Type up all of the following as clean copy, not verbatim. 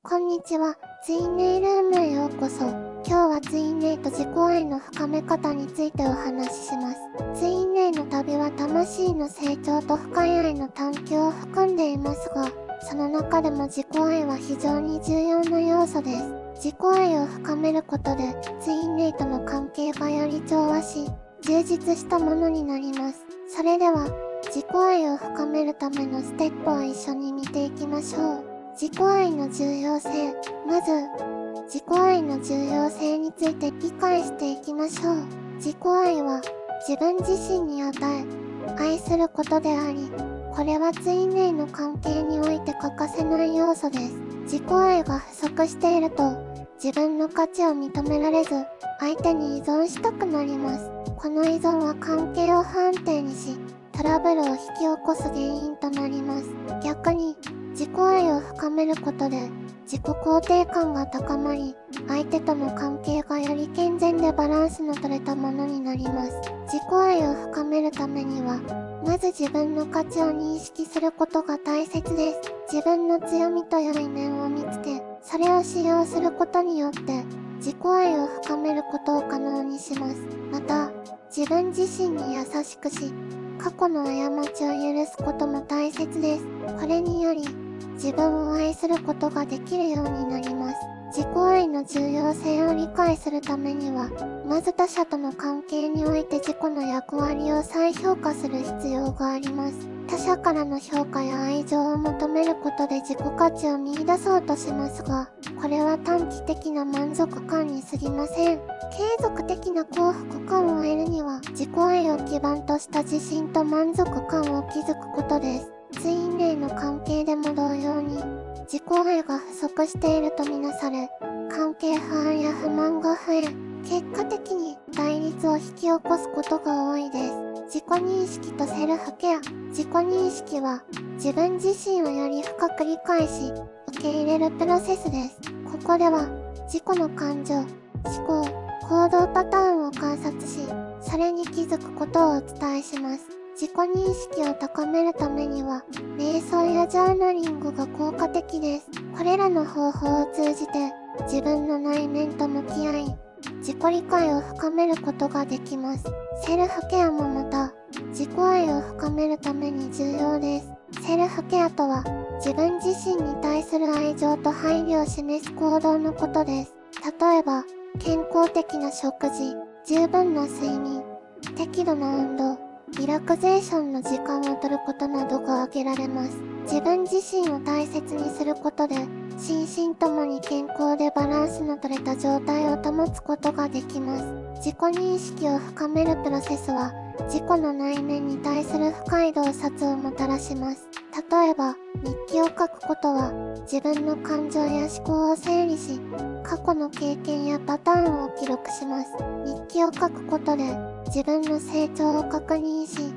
こんにちは、ツインネイルームへようこそ。今日はツインネイと自己愛の深め方についてお話しします。ツインネイの旅は魂の成長と深い愛の探求を含んでいますが、その中でも自己愛は非常に重要な要素です。自己愛を深めることで、ツインネイとの関係がより調和し、充実したものになります。それでは、自己愛を深めるためのステップを一緒に見ていきましょう。自己愛の重要性。まず、自己愛の重要性について理解していきましょう。自己愛は自分自身に与え、愛することであり、これはツインネイの関係において欠かせない要素です。自己愛が不足していると、自分の価値を認められず、相手に依存したくなります。この依存は関係を不安定にし、トラブルを引き起こす原因となります。逆に、自己愛を深めることで自己肯定感が高まり、相手との関係がより健全でバランスの取れたものになります。自己愛を深めるためには、まず自分の価値を認識することが大切です。自分の強みと良い面を見つけ、それを使用することによって自己愛を深めることを可能にします。また、自分自身に優しくし、過去の過ちを許すことも大切です。これにより、自分を愛することができるようになります。自己愛の重要性を理解するためには、まず他者との関係において自己の役割を再評価する必要があります。他者からの評価や愛情を求めることで自己価値を見出そうとしますが、これは短期的な満足感に過ぎません。継続的な幸福感を得るには、自己愛を基盤とした自信と満足感を築くことです。ツインネイの関係でも同様に、自己愛が不足しているとみなされ、関係不安や不満が増え、結果的に対立を引き起こすことが多いです。自己認識とセルフケア。自己認識は、自分自身をより深く理解し、受け入れるプロセスです。ここでは、自己の感情、思考、行動パターンを観察し、それに気づくことをお伝えします。自己認識を高めるためには、瞑想やジャーナリングが効果的です。これらの方法を通じて、自分の内面と向き合い、自己理解を深めることができます。セルフケアもまた、自己愛を深めるために重要です。セルフケアとは、自分自身に対する愛情と配慮を示す行動のことです。例えば、健康的な食事、十分な睡眠、適度な運動、リラクゼーションの時間を取ることなどが挙げられます。自分自身を大切にすることで、心身ともに健康でバランスの取れた状態を保つことができます。自己認識を深めるプロセスは、自己の内面に対する深い洞察をもたらします。例えば、日記を書くことは、自分の感情や思考を整理し、過去の経験やパターンを記録します。日記を書くことで、自分の成長を確認し、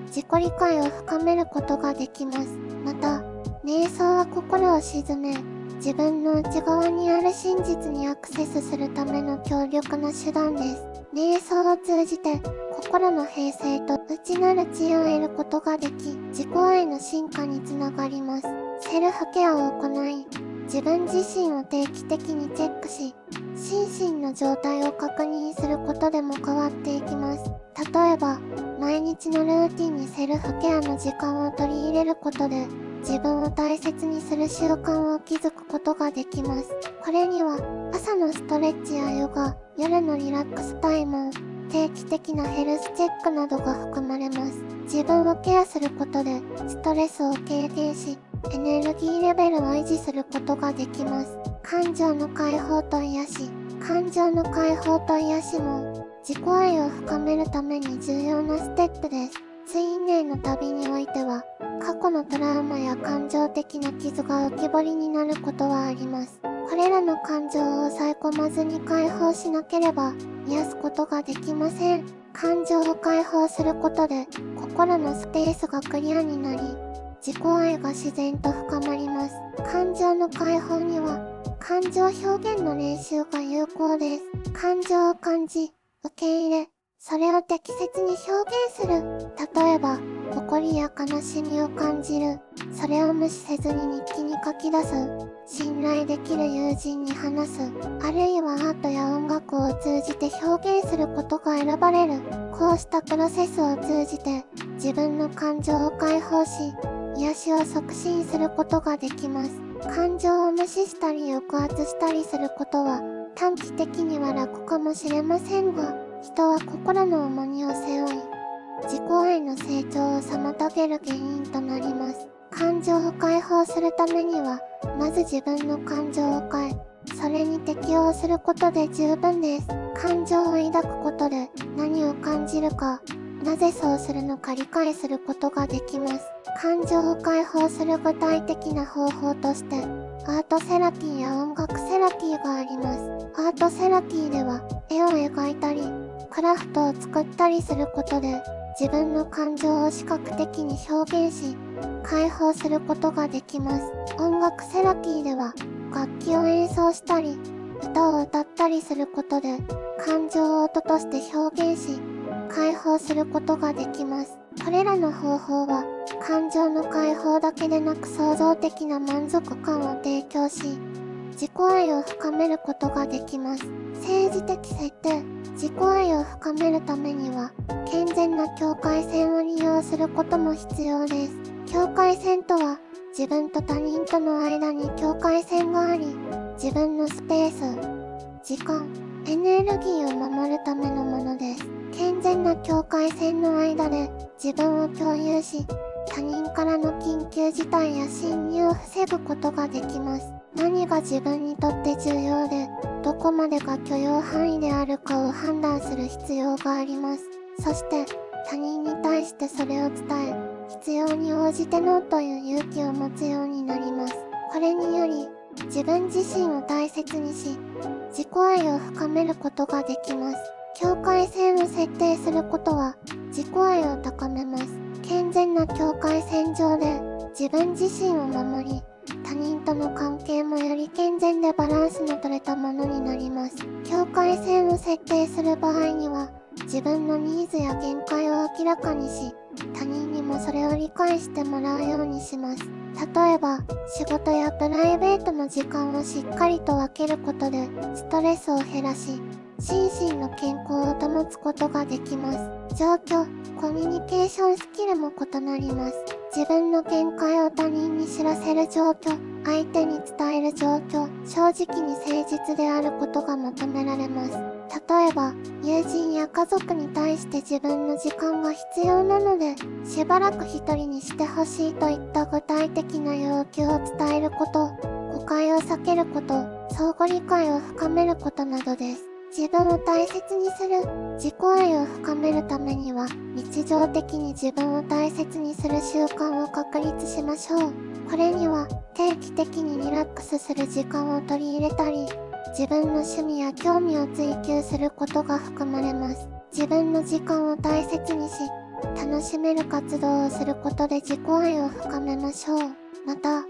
自己理解を深めることができます。また、瞑想は心を静め、自分の内側にある真実にアクセスするための強力な手段です。瞑想を通じて、心の平静と内なる知恵を得ることができ、自己愛の進化につながります。セルフケアを行い、自分自身を定期的にチェックし、心身の状態を確認することでも変わっていきます。例えば、毎日のルーティンにセルフケアの時間を取り入れることで、自分を大切にする習慣を築くことができます。これには、朝のストレッチやヨガ、夜のリラックスタイム、定期的なヘルスチェックなどが含まれます。自分をケアすることで、ストレスを軽減し、エネルギーレベルを維持することができます。感情の解放と癒し。感情の解放と癒しも、自己愛を深めるために重要なステップです。ツインネイの旅においては、過去のトラウマや感情的な傷が浮き彫りになることはあります。これらの感情を抑え込まずに解放しなければ、癒すことができません。感情を解放することで、心のスペースがクリアになり、自己愛が自然と深まります。感情の解放には、感情表現の練習が有効です。感情を感じ、受け入れ、それを適切に表現する。例えば、誇りや悲しみを感じる。それを無視せずに日記に書き出す。信頼できる友人に話す。あるいはアートや音楽を通じて表現することが選ばれる。こうしたプロセスを通じて自分の感情を解放し、癒しを促進することができます。感情を無視したり抑圧したりすることは短期的には楽かもしれませんが、人は心の重荷を背負い、自己愛の成長を妨げる原因となります。感情を解放するためには、まず自分の感情を変え、それに適応することで十分です。感情を抱くことで何を感じるか、なぜそうするのか理解することができます。感情を解放する具体的な方法として、アートセラピーや音楽セラピーがあります。アートセラピーでは、絵を描いたり、クラフトを作ったりすることで、自分の感情を視覚的に表現し、解放することができます。音楽セラピーでは、楽器を演奏したり、歌を歌ったりすることで、感情を音として表現し、解放することができます。これらの方法は、感情の解放だけでなく創造的な満足感を提供し、自己愛を深めることができます。政治的設定、自己愛を深めるためには、健全な境界線を利用することも必要です。境界線とは、自分と他人との間に境界線があり、自分のスペース、時間、エネルギーを守るためのものです。健全な境界線の間で自分を共有し、他人からの緊急事態や侵入を防ぐことができます。何が自分にとって重要で、どこまでが許容範囲であるかを判断する必要があります。そして、他人に対してそれを伝え、必要に応じてノーという勇気を持つようになります。これにより、自分自身を大切にし、自己愛を深めることができます。境界線を設定することは、自己愛を高めます。健全な境界線上で、自分自身を守り、他人との関係もより健全でバランスの取れたものになります。境界線を設定する場合には、自分のニーズや限界を明らかにし、他人にもそれを理解してもらうようにします。例えば、仕事やプライベートの時間をしっかりと分けることで、ストレスを減らし、心身の健康を保つことができます。状況、コミュニケーションスキルも異なります。自分の限界を他人に知らせる状況、相手に伝える状況、正直に誠実であることが求められます。例えば、友人や家族に対して自分の時間が必要なので、しばらく一人にしてほしいといった具体的な要求を伝えること、誤解を避けること、相互理解を深めることなどです。自分を大切にする、自己愛を深めるためには、日常的に自分を大切にする習慣を確立しましょう。これには、定期的にリラックスする時間を取り入れたり、自分の趣味や興味を追求することが含まれます。自分の時間を大切にし、楽しめる活動をすることで自己愛を深めましょう。また、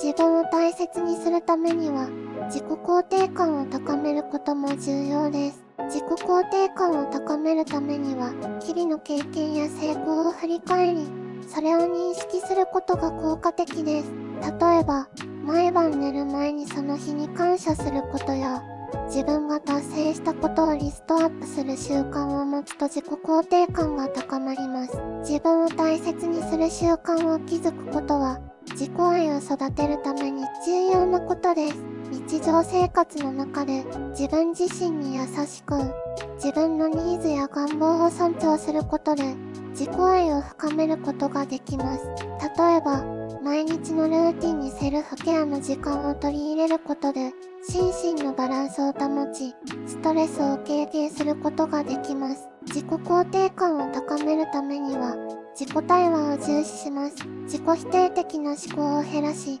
自分を大切にするためには、自己肯定感を高めることも重要です。自己肯定感を高めるためには、日々の経験や成功を振り返り、それを認識することが効果的です。例えば、毎晩寝る前にその日に感謝することや、自分が達成したことをリストアップする習慣を持つと自己肯定感が高まります。自分を大切にする習慣を築くことは、自己愛を育てるために重要なことです。日常生活の中で自分自身に優しく、自分のニーズや願望を尊重することで自己愛を深めることができます。例えば、毎日のルーティンにセルフケアの時間を取り入れることで心身のバランスを保ち、ストレスを軽減することができます。自己肯定感を高めるためには、自己対話を重視します。自己否定的な思考を減らし、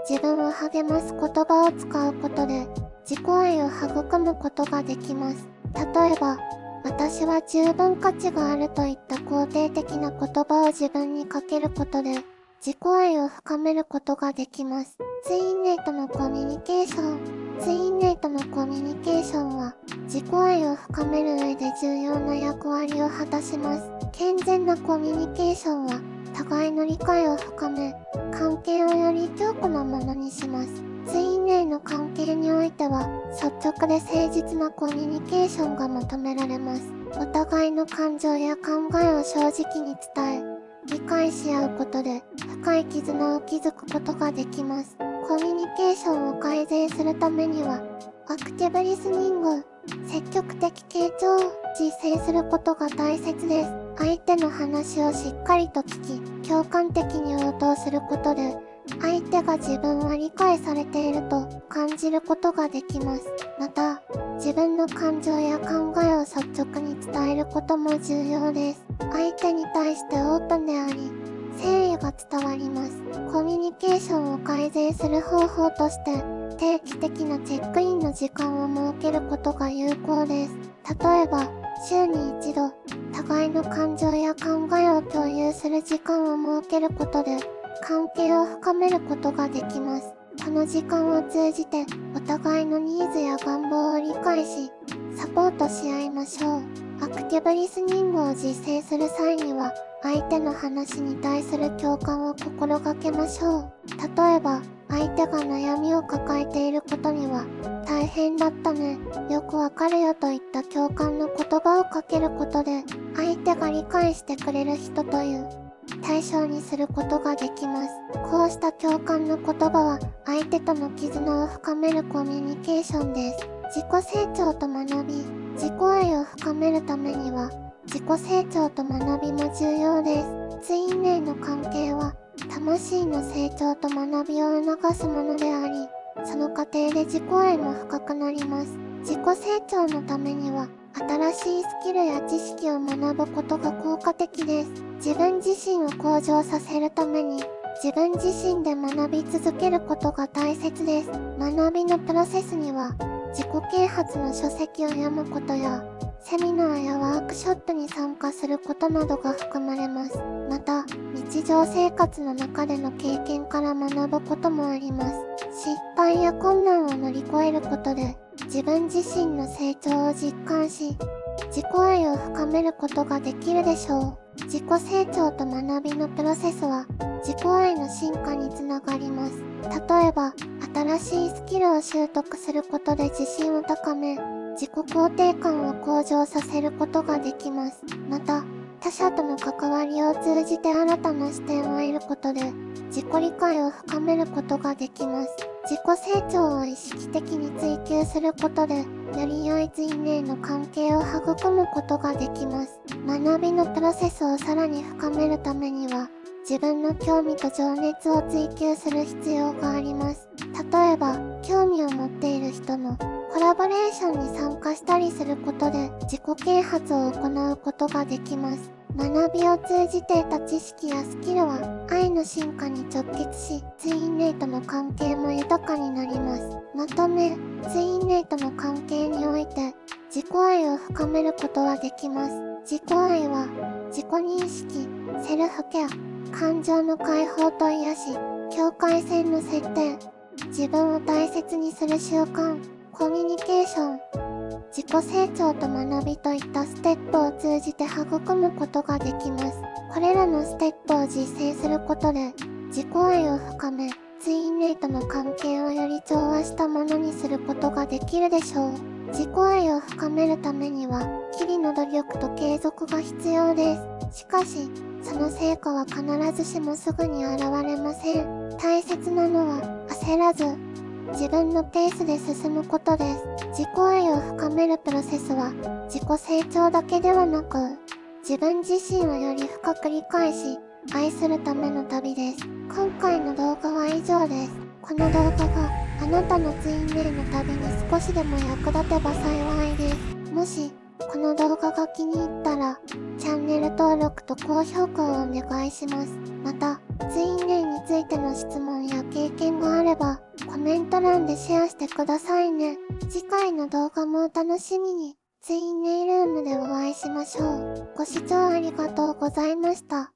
自分を励ます言葉を使うことで、自己愛を育むことができます。例えば、私は十分価値があるといった肯定的な言葉を自分にかけることで、自己愛を深めることができます。ツインネイとのコミュニケーション。ツインネイとのコミュニケーションは、自己愛を深める上で重要な役割を果たします。健全なコミュニケーションは、互いの理解を深め、関係をより強固なものにします。ツインレイの関係においては、率直で誠実なコミュニケーションが求められます。お互いの感情や考えを正直に伝え、理解し合うことで深い絆を築くことができます。コミュニケーションを改善するためには、アクティブリスニング、積極的傾聴を実践することが大切です。相手の話をしっかりと聞き、共感的に応答することで、相手が自分は理解されていると感じることができます。また、自分の感情や考えを率直に伝えることも重要です。相手に対してオープンであり、誠意が伝わります。コミュニケーションを改善する方法として、定期的なチェックインの時間を設けることが有効です。例えば、週に一度、互いの感情や考えを共有する時間を設けることで、関係を深めることができます。この時間を通じて、お互いのニーズや願望を理解し、サポートし合いましょう。アクティブリスニングを実践する際には、相手の話に対する共感を心がけましょう。例えば、相手が悩みを抱えていることには、大変だったね、よくわかるよといった共感の言葉をかけることで、相手が理解してくれる人という対象にすることができます。こうした共感の言葉は、相手との絆を深めるコミュニケーションです。自己成長と学び、自己愛を深めるためには、自己成長と学びも重要です。ツインレイの関係は、魂の成長と学びを促すものであり、その過程で自己愛も深くなります。自己成長のためには、新しいスキルや知識を学ぶことが効果的です。自分自身を向上させるために、自分自身で学び続けることが大切です。学びのプロセスには、自己啓発の書籍を読むことや、セミナーやワークショップに参加することなどが含まれます。また、日常生活の中での経験から学ぶこともあります。失敗や困難を乗り越えることで、自分自身の成長を実感し、自己愛を深めることができるでしょう。自己成長と学びのプロセスは、自己愛の進化につながります。例えば、新しいスキルを習得することで自信を高め、自己肯定感を向上させることができます。また、他者との関わりを通じて新たな視点を得ることで、自己理解を深めることができます。自己成長を意識的に追求することで、より良いツインレイの関係を育むことができます。学びのプロセスをさらに深めるためには、自分の興味と情熱を追求する必要があります。例えば、興味を持っている人のコラボレーションに参加したりすることで自己啓発を行うことができます。学びを通じて得た知識やスキルは愛の進化に直結し、ツインレイとの関係も豊かになります。まとめ、ツインレイとの関係において自己愛を深めることはできます。自己愛は自己認識、セルフケア、感情の解放と癒し、境界線の設定、自分を大切にする習慣、コミュニケーション、自己成長と学びといったステップを通じて育むことができます。これらのステップを実践することで、自己愛を深め、ツインレイとの関係をより調和したものにすることができるでしょう。自己愛を深めるためには、日々の努力と継続が必要です。しかし、その成果は必ずしもすぐに現れません。大切なのは、焦らず、自分のペースで進むことです。自己愛を深めるプロセスは、自己成長だけではなく、自分自身をより深く理解し、愛するための旅です。今回の動画は以上です。この動画があなたのツインレイの旅に少しでも役立てば幸いです。もし、この動画が気に入ったら、チャンネル登録と高評価をお願いします。また、ツインレイについての質問や経験があれば、コメント欄でシェアしてくださいね。次回の動画もお楽しみに。ツインレイルームでお会いしましょう。ご視聴ありがとうございました。